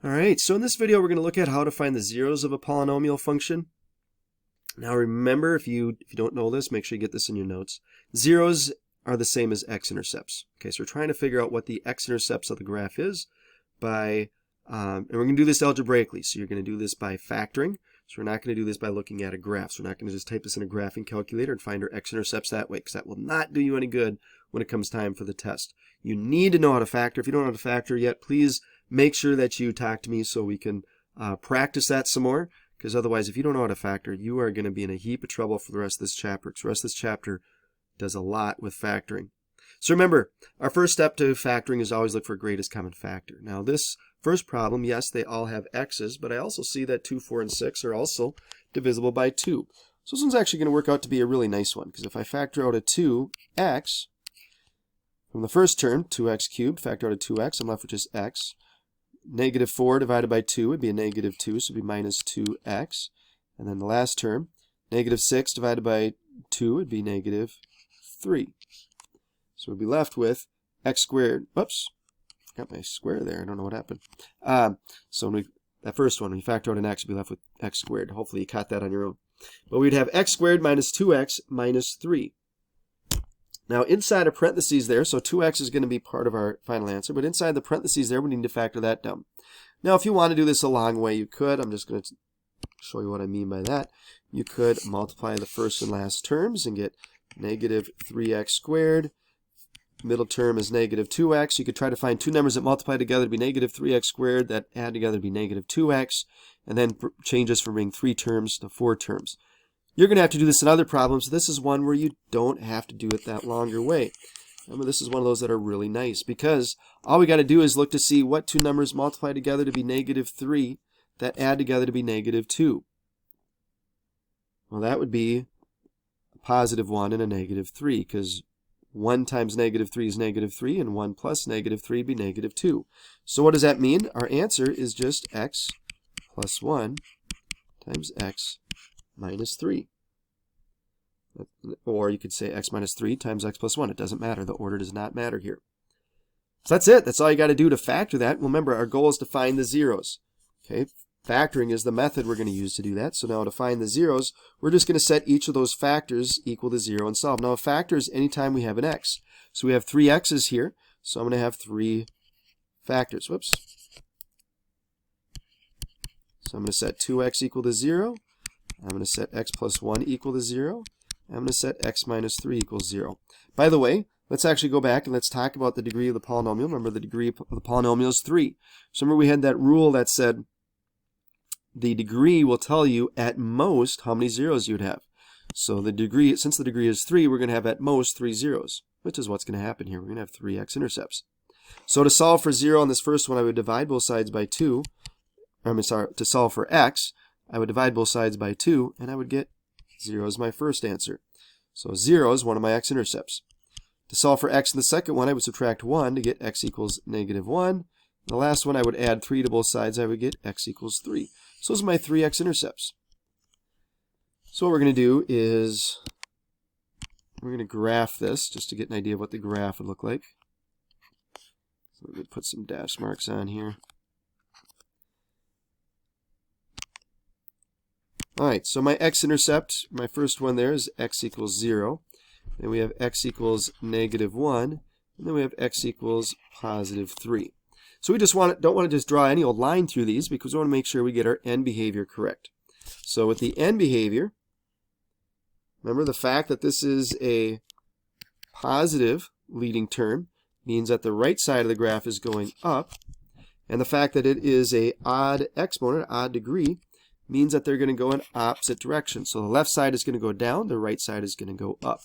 Alright, so in this video we're going to look at how to find the zeros of a polynomial function. Now remember, if you don't know this, make sure you get this in your notes. Zeros are the same as x-intercepts. Okay, so we're trying to figure out what the x-intercepts of the graph is by, and we're going to do this algebraically. So you're going to do this by factoring. So we're not going to do this by looking at a graph. So we're not going to just type this in a graphing calculator and find our x-intercepts that way, because that will not do you any good when it comes time for the test. You need to know how to factor. If you don't know how to factor yet, please make sure that you talk to me so we can practice that some more, because otherwise, if you don't know how to factor, you are going to be in a heap of trouble for the rest of this chapter, because the rest of this chapter does a lot with factoring. So remember, our first step to factoring is always look for greatest common factor. Now this first problem, yes, they all have x's, but I also see that 2, 4, and 6 are also divisible by 2. So this one's actually going to work out to be a really nice one, because if I factor out a 2x, from the first term, 2x cubed, factor out a 2x, I'm left with just x. Negative 4 divided by 2 would be a negative 2, so it would be minus 2x. And then the last term, negative 6 divided by 2 would be negative 3. So we'll be left with x squared. Whoops, got my square there. I don't know what happened. So when that first one, when you factor out an x, we'll be left with x squared. Hopefully you caught that on your own. But we'd have x squared minus 2x minus 3. Now inside of parentheses there, so 2x is going to be part of our final answer, but inside the parentheses there, we need to factor that down. Now if you want to do this a long way, you could. I'm just going to show you what I mean by that. You could multiply the first and last terms and get negative 3x squared. Middle term is negative 2x. You could try to find two numbers that multiply together to be negative 3x squared, that add together to be negative 2x, and then change this from being 3 terms to 4 terms. You're going to have to do this in other problems. This is one where you don't have to do it that longer way. Remember, this is one of those that are really nice, because all we got to do is look to see what two numbers multiply together to be negative 3 that add together to be negative 2. Well, that would be a positive 1 and a negative 3, because 1 times negative 3 is negative 3, and 1 plus negative 3 would be negative 2. So what does that mean? Our answer is just x plus 1 times x minus 3. Or you could say x minus 3 times x plus 1. It doesn't matter. The order does not matter here. So that's it. That's all you got to do to factor that. Remember, our goal is to find the zeros. Okay, factoring is the method we're going to use to do that. So now to find the zeros, we're just going to set each of those factors equal to 0 and solve. Now a factor is anytime we have an x. So we have 3 x's here. So I'm going to have 3 factors. Whoops. So I'm going to set 2x equal to 0. I'm going to set x plus 1 equal to 0. I'm going to set x minus 3 equals 0. By the way, let's actually go back and let's talk about the degree of the polynomial. Remember, the degree of the polynomial is 3. So remember, we had that rule that said the degree will tell you at most how many zeros you'd have. So the degree, since the degree is 3, we're going to have at most 3 zeros, which is what's going to happen here. We're going to have 3 x-intercepts. So to solve for 0 on this first one, I would divide both sides by 2. To solve for x, I would divide both sides by 2, and I would get 0 as my first answer. So 0 is one of my x-intercepts. To solve for x in the second one, I would subtract 1 to get x equals negative 1. The last one, I would add 3 to both sides. I would get x equals 3. So those are my 3 x-intercepts. So what we're going to do is we're going to graph this just to get an idea of what the graph would look like. So we're going to put some dash marks on here. Alright, so my x-intercept, my first one there is x equals 0. Then we have x equals negative 1. And then we have x equals positive 3. So we just don't want to just draw any old line through these, because we want to make sure we get our end behavior correct. So with the end behavior, remember the fact that this is a positive leading term means that the right side of the graph is going up. And the fact that it is an odd exponent, odd degree, means that they're going to go in opposite directions. So the left side is going to go down, the right side is going to go up.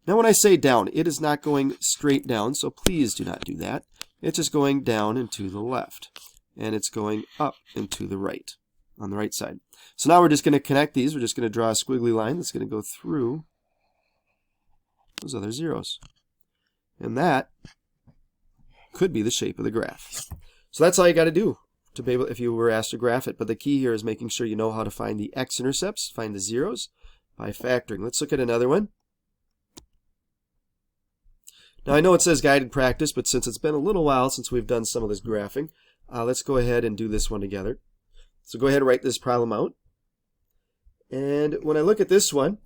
Now when I say down, it is not going straight down, so please do not do that. It's just going down and to the left, and it's going up and to the right, on the right side. So now we're just going to connect these. We're just going to draw a squiggly line that's going to go through those other zeros. And that could be the shape of the graph. So that's all you got to do to be able, if you were asked to graph it. But the key here is making sure you know how to find the x-intercepts, find the zeros by factoring. Let's look at another one. Now I know it says guided practice, but since it's been a little while since we've done some of this graphing, let's go ahead and do this one together. So go ahead and write this problem out. And when I look at this one,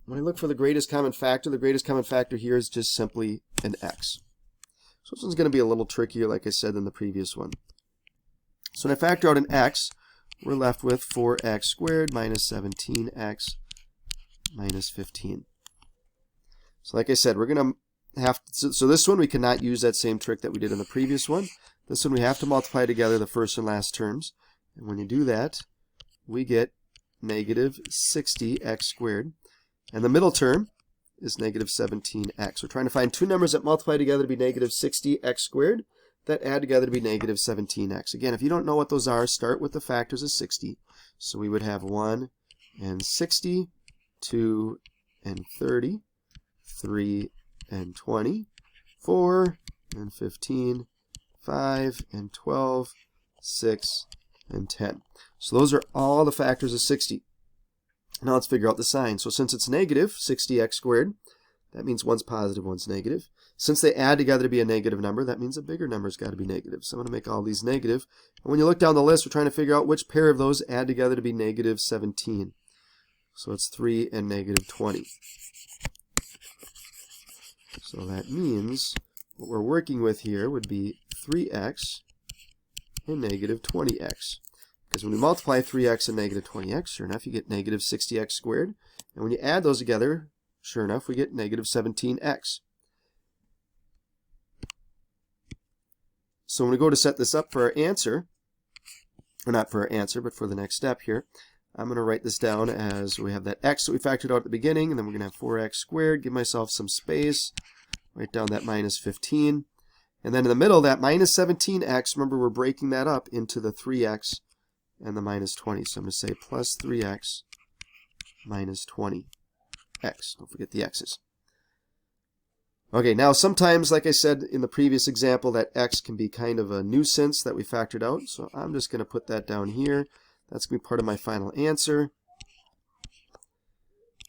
when I look for the greatest common factor here is just simply an x. So this one's going to be a little trickier, like I said, than the previous one. So when I factor out an x, we're left with 4x squared minus 17x minus 15. So like I said, we're going to have to, so this one we cannot use that same trick that we did in the previous one. This one we have to multiply together the first and last terms. And when you do that, we get negative 60x squared. And the middle term is negative 17x. We're trying to find two numbers that multiply together to be negative 60x squared that add together to be negative 17x. Again, if you don't know what those are, start with the factors of 60. So we would have 1 and 60, 2 and 30, 3 and 20, 4 and 15, 5 and 12, 6 and 10. So those are all the factors of 60. Now let's figure out the sign. So since it's negative 60x squared, that means one's positive, one's negative. Since they add together to be a negative number, that means a bigger number's got to be negative. So I'm going to make all these negative. And when you look down the list, we're trying to figure out which pair of those add together to be negative 17. So it's 3 and negative 20. So that means what we're working with here would be 3x and negative 20x. Because when we multiply 3x and negative 20x, sure enough, you get negative 60x squared. And when you add those together, sure enough, we get negative 17x. So when we go to set this up for our answer, or not for our answer, but for the next step here, I'm going to write this down as we have that x that we factored out at the beginning, and then we're going to have 4x squared, give myself some space, write down that minus 15. And then in the middle, that minus 17x, remember we're breaking that up into the 3x and the minus 20. So I'm going to say plus 3x minus 20x. Don't forget the x's. Okay, now sometimes, like I said in the previous example, that x can be kind of a nuisance that we factored out. So I'm just going to put that down here. That's going to be part of my final answer.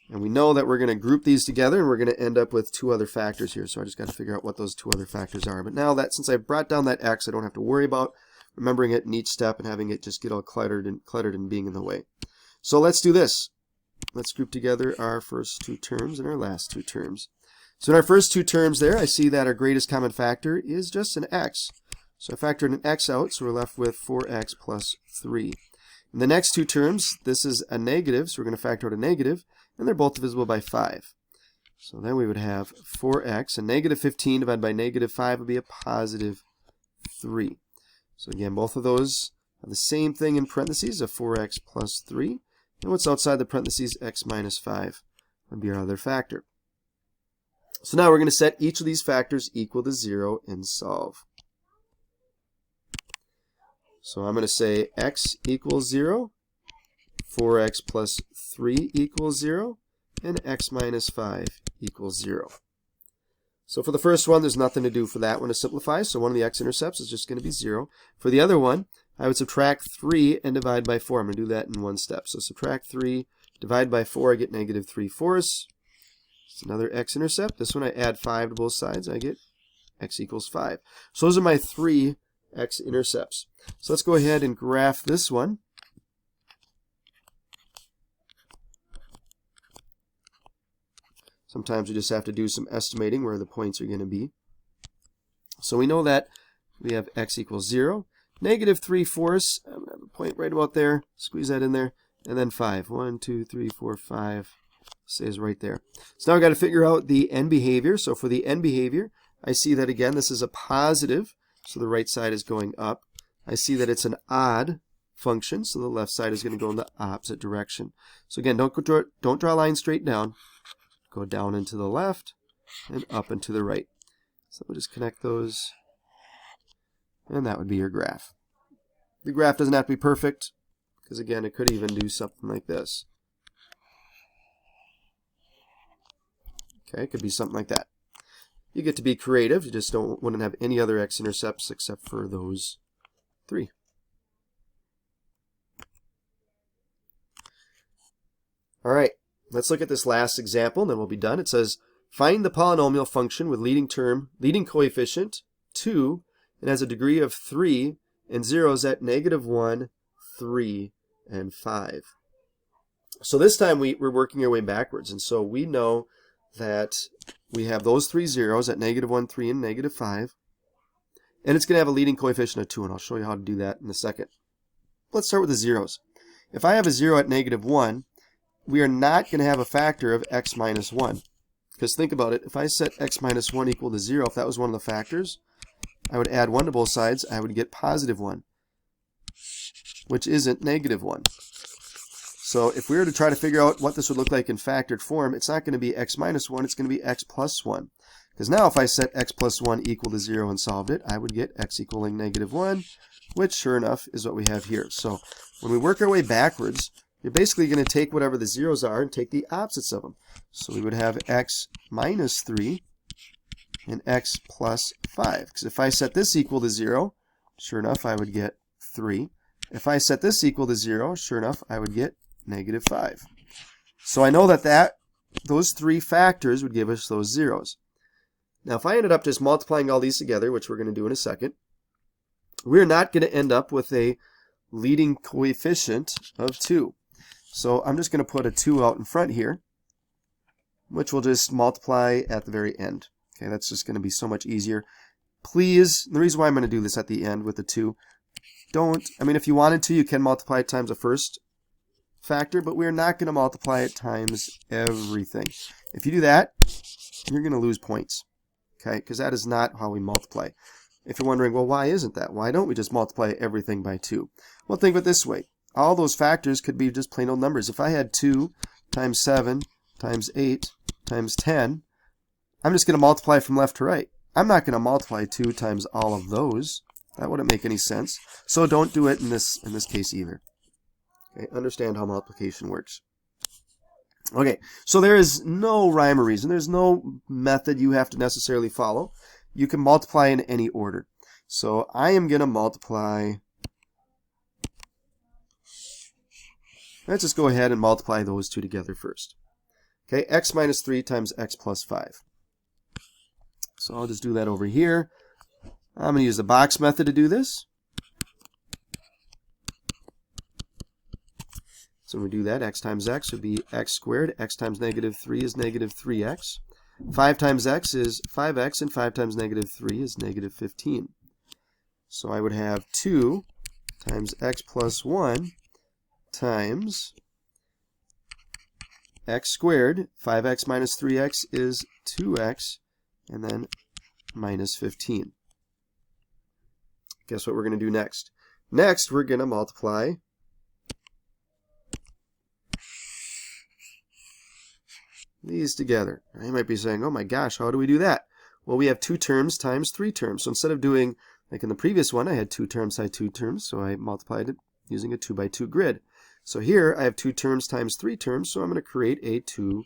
And we know that we're going to group these together and we're going to end up with two other factors here. So I just got to figure out what those two other factors are. But now that since I brought down that x, I don't have to worry about remembering it in each step and having it just get all cluttered and being in the way. So let's do this. Let's group together our first two terms and our last two terms. So in our first two terms there, I see that our greatest common factor is just an x. So I factored an x out, so we're left with 4x plus 3. In the next two terms, this is a negative, so we're going to factor out a negative, and they're both divisible by 5. So then we would have 4x, and negative 15 divided by negative 5 would be a positive 3. So again, both of those have the same thing in parentheses of 4x plus 3. And what's outside the parentheses, x minus 5, would be our other factor. So now we're going to set each of these factors equal to 0 and solve. So I'm going to say x equals 0, 4x plus 3 equals 0, and x minus 5 equals 0. So for the first one, there's nothing to do for that one to simplify, so one of the x-intercepts is just going to be 0. For the other one, I would subtract 3 and divide by 4. I'm going to do that in one step. So subtract 3, divide by 4, I get negative 3/4. It's another x-intercept. This one I add 5 to both sides, I get x equals 5. So those are my three x-intercepts. So let's go ahead and graph this one. Sometimes you just have to do some estimating where the points are going to be. So we know that we have x equals 0, negative 3/4. I'm going to have a point right about there. Squeeze that in there. And then 5. 1, 2, 3, 4, 5. Stays right there. So now I've got to figure out the end behavior. So for the end behavior, I see that again, this is a positive. So the right side is going up. I see that it's an odd function. So the left side is going to go in the opposite direction. So again, don't draw a line straight down. Go down and to the left and up and to the right. So we'll just connect those. And that would be your graph. The graph doesn't have to be perfect, because again, it could even do something like this. Okay, it could be something like that. You get to be creative. You just don't want to have any other x-intercepts except for those three. All right, let's look at this last example, and then we'll be done. It says, find the polynomial function with leading coefficient 2 and has a degree of 3 and zeros at -1, 3, and 5. So this time we're working our way backwards, and so we know that we have those three zeros at -1, 3, and -5, and it's going to have a leading coefficient of 2, and I'll show you how to do that in a second. Let's start with the zeros. If I have a 0 at -1, we are not going to have a factor of x minus 1. Because think about it, if I set x minus 1 equal to 0, if that was one of the factors, I would add 1 to both sides, I would get +1, which isn't -1. So if we were to try to figure out what this would look like in factored form, it's not going to be x minus 1, it's going to be x plus 1. Because now if I set x plus 1 equal to 0 and solved it, I would get x equaling -1, which sure enough is what we have here. So when we work our way backwards, you're basically going to take whatever the zeros are and take the opposites of them. So we would have x minus 3 and x plus 5. Because if I set this equal to 0, sure enough, I would get 3. If I set this equal to 0, sure enough, I would get -5. So I know that those three factors would give us those zeros. Now if I ended up just multiplying all these together, which we're going to do in a second, we're not going to end up with a leading coefficient of 2. So I'm just going to put a 2 out in front here, which will just multiply at the very end. Okay, that's just going to be so much easier. Please, the reason why I'm going to do this at the end with the 2, if you wanted to, you can multiply it times the first factor, but we're not going to multiply it times everything. If you do that, you're going to lose points, okay, because that is not how we multiply. If you're wondering, well, why isn't that? Why don't we just multiply everything by 2? Well, think of it this way. All those factors could be just plain old numbers. If I had 2 times 7 times 8 times 10, I'm just going to multiply from left to right. I'm not going to multiply 2 times all of those. That wouldn't make any sense. So don't do it in this case either. Okay, understand how multiplication works. Okay, so there is no rhyme or reason. There's no method you have to necessarily follow. You can multiply in any order. So I am going to multiply. Let's just go ahead and multiply those two together first. Okay, x minus 3 times x plus 5. So I'll just do that over here. I'm going to use the box method to do this. So when we do that, x times x would be x squared. X times -3 is -3x. 5 times x is 5x, and 5 times -3 is -15. So I would have 2 times x plus 1 times x squared. 5x minus 3x is 2x, and then minus 15. Guess what we're going to do next? Next, we're going to multiply these together. You might be saying, oh my gosh, how do we do that? Well, we have 2 terms times 3 terms. So instead of doing, like in the previous one, I had 2 terms times 2 terms, so I multiplied it using a 2 by 2 grid. So here I have 2 terms times 3 terms, so I'm going to create a 2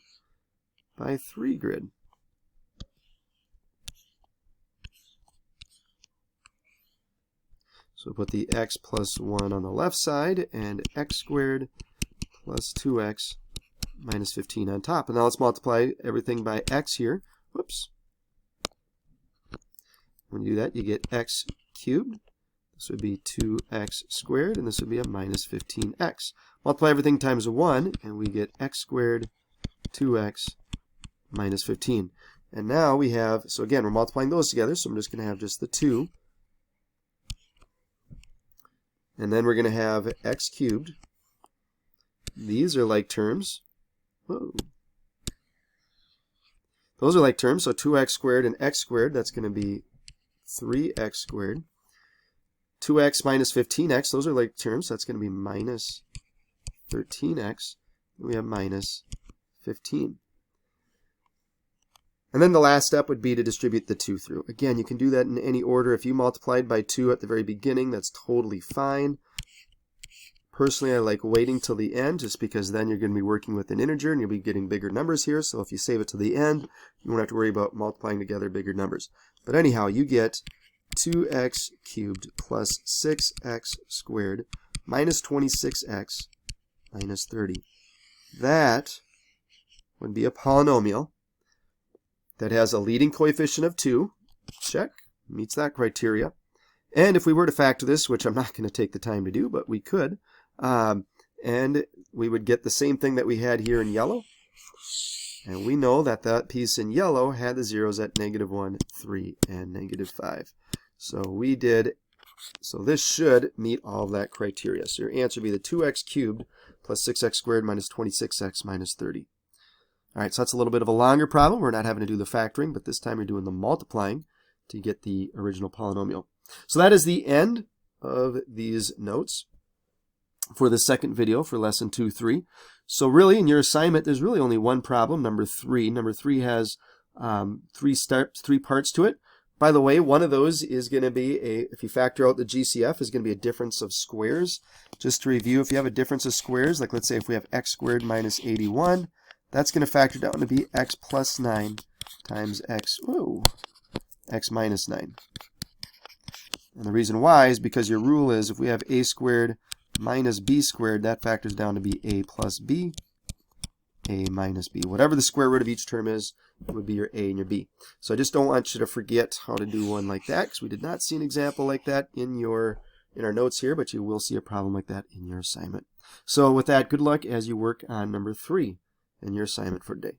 by 3 grid. So put the x plus 1 on the left side and x squared plus 2x minus 15 on top. And now let's multiply everything by x here. Whoops. When you do that, you get x cubed. This would be 2x squared, and this would be a minus 15x. Multiply everything times 1, and we get x squared 2x minus 15. And now we have, so again, we're multiplying those together, so I'm just going to have just the 2. And then we're going to have x cubed. These are like terms. Whoa. Those are like terms, so 2x squared and x squared, that's going to be 3x squared. 2x minus 15x, those are like terms, so that's going to be minus 13x. We have minus 15. And then the last step would be to distribute the 2 through. Again, you can do that in any order. If you multiplied by 2 at the very beginning, that's totally fine. Personally, I like waiting till the end, just because then you're going to be working with an integer and you'll be getting bigger numbers here. So if you save it to the end, you won't have to worry about multiplying together bigger numbers. But anyhow, you get 2x cubed plus 6x squared minus 26x minus 30. That would be a polynomial that has a leading coefficient of 2, check, meets that criteria, And if we were to factor this, which I'm not going to take the time to do, but we could, and we would get the same thing that we had here in yellow. And we know that that piece in yellow had the zeros at -1, 3, and -5. So this should meet all of that criteria. So your answer would be the 2x cubed plus 6x squared minus 26x minus 30. All right, so that's a little bit of a longer problem. We're not having to do the factoring, but this time you're doing the multiplying to get the original polynomial. So that is the end of these notes for the second video for lesson 2-3. So really in your assignment, there's really only one problem, number 3. Number 3 has 3 parts to it. By the way, one of those is going to be if you factor out the GCF, is going to be a difference of squares. Just to review, if you have a difference of squares, like let's say if we have x squared minus 81, that's going to factor down to be x plus 9 times x minus 9. And the reason why is because your rule is if we have a squared minus b squared, that factors down to be a plus b, a minus b. Whatever the square root of each term is, it would be your a and your b. So I just don't want you to forget how to do one like that, because we did not see an example like that in our notes here, but you will see a problem like that in your assignment. So with that, good luck as you work on number 3 in your assignment for today.